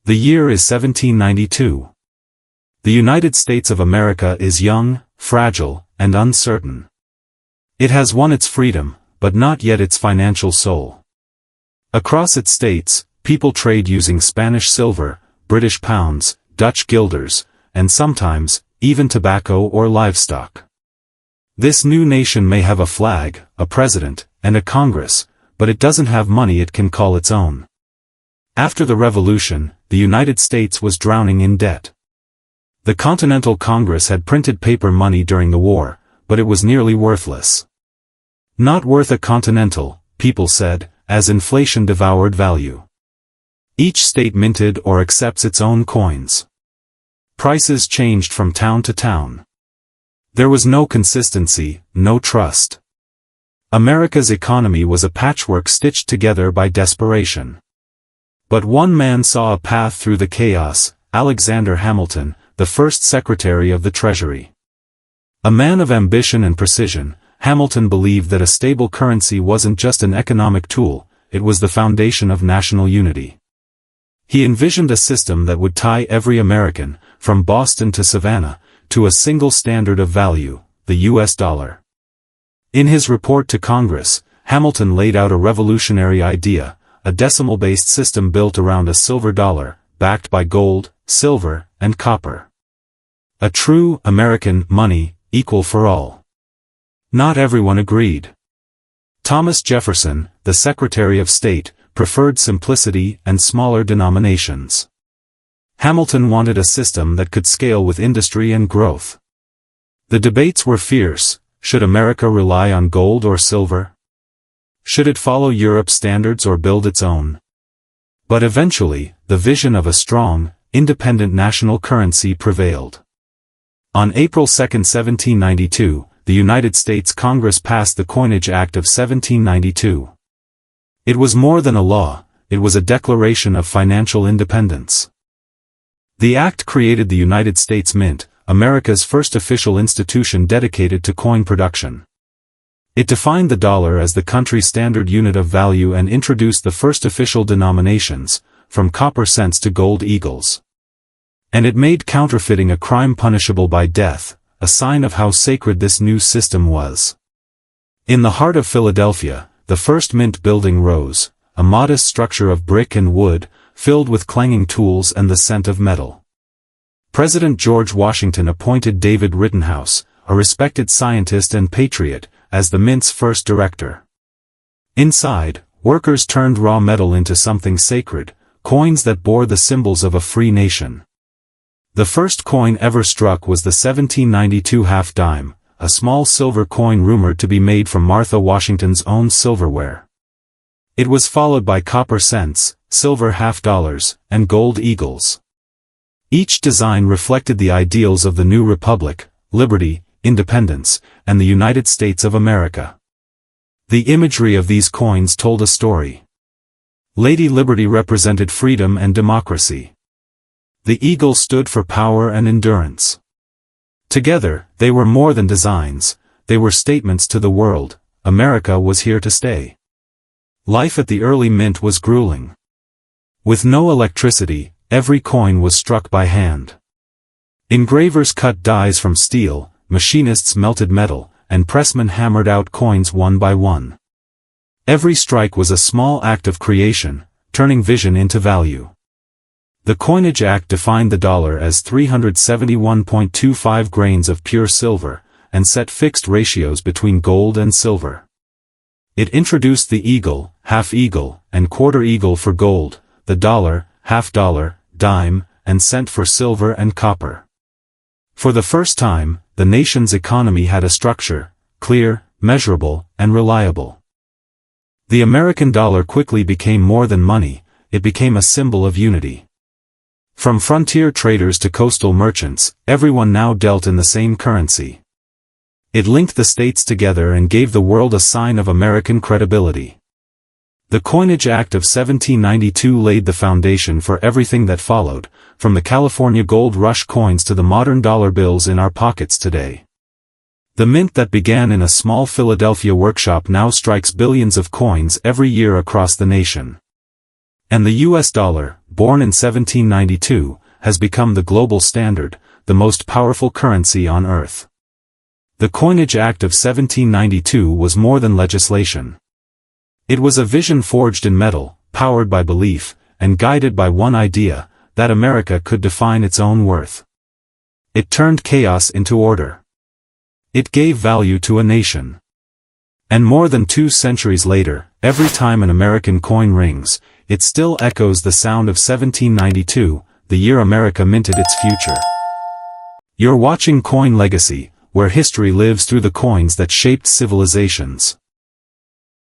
The year is 1792. The United States of America is young, fragile, and uncertain. It has won its freedom, but not yet its financial soul. Across its states, people trade using Spanish silver, British pounds, Dutch guilders, and sometimes, even tobacco or livestock. This new nation may have a flag, a president, and a Congress, but it doesn't have money it can call its own. After the Revolution, the United States was drowning in debt. The Continental Congress had printed paper money during the war, but it was nearly worthless. Not worth a continental, people said, as inflation devoured value. Each state minted or accepts its own coins. Prices changed from town to town. There was no consistency, no trust. America's economy was a patchwork stitched together by desperation. But one man saw a path through the chaos, Alexander Hamilton, the first Secretary of the Treasury. A man of ambition and precision, Hamilton believed that a stable currency wasn't just an economic tool, it was the foundation of national unity. He envisioned a system that would tie every American, from Boston to Savannah, to a single standard of value, the U.S. dollar. In his report to Congress, Hamilton laid out a revolutionary idea, a decimal-based system built around a silver dollar, backed by gold, silver, and copper. A true American money, equal for all. Not everyone agreed. Thomas Jefferson, the Secretary of State, preferred simplicity and smaller denominations. Hamilton wanted a system that could scale with industry and growth. The debates were fierce. Should America rely on gold or silver? Should it follow Europe's standards or build its own? But eventually, the vision of a strong, independent national currency prevailed. On April 2, 1792, the United States Congress passed the Coinage Act of 1792. It was more than a law, it was a declaration of financial independence. The act created the United States Mint, America's first official institution dedicated to coin production. It defined the dollar as the country's standard unit of value and introduced the first official denominations, from copper cents to gold eagles. And it made counterfeiting a crime punishable by death, a sign of how sacred this new system was. In the heart of Philadelphia, the first mint building rose, a modest structure of brick and wood, filled with clanging tools and the scent of metal. President George Washington appointed David Rittenhouse, a respected scientist and patriot, as the mint's first director. Inside, workers turned raw metal into something sacred, coins that bore the symbols of a free nation. The first coin ever struck was the 1792 half-dime, a small silver coin rumored to be made from Martha Washington's own silverware. It was followed by copper cents, silver half-dollars, and gold eagles. Each design reflected the ideals of the new republic, liberty, independence, and the United States of America. The imagery of these coins told a story. Lady Liberty represented freedom and democracy. The eagle stood for power and endurance. Together, they were more than designs, they were statements to the world, America was here to stay. Life at the early mint was grueling. With no electricity, every coin was struck by hand. Engravers cut dies from steel, machinists melted metal, and pressmen hammered out coins one by one. Every strike was a small act of creation, turning vision into value. The Coinage Act defined the dollar as 371.25 grains of pure silver, and set fixed ratios between gold and silver. It introduced the eagle, half-eagle, and quarter-eagle for gold, the dollar, half-dollar, dime, and cent for silver and copper. For the first time, the nation's economy had a structure, clear, measurable, and reliable. The American dollar quickly became more than money, it became a symbol of unity. From frontier traders to coastal merchants, everyone now dealt in the same currency. It linked the states together and gave the world a sign of American credibility. The Coinage Act of 1792 laid the foundation for everything that followed, from the California Gold Rush coins to the modern dollar bills in our pockets today. The mint that began in a small Philadelphia workshop now strikes billions of coins every year across the nation. And the U.S. dollar, born in 1792, has become the global standard, the most powerful currency on earth. The Coinage Act of 1792 was more than legislation. It was a vision forged in metal, powered by belief, and guided by one idea, that America could define its own worth. It turned chaos into order. It gave value to a nation. And more than 2 centuries later, every time an American coin rings, it still echoes the sound of 1792, the year America minted its future. You're watching Coin Legacy, where history lives through the coins that shaped civilizations.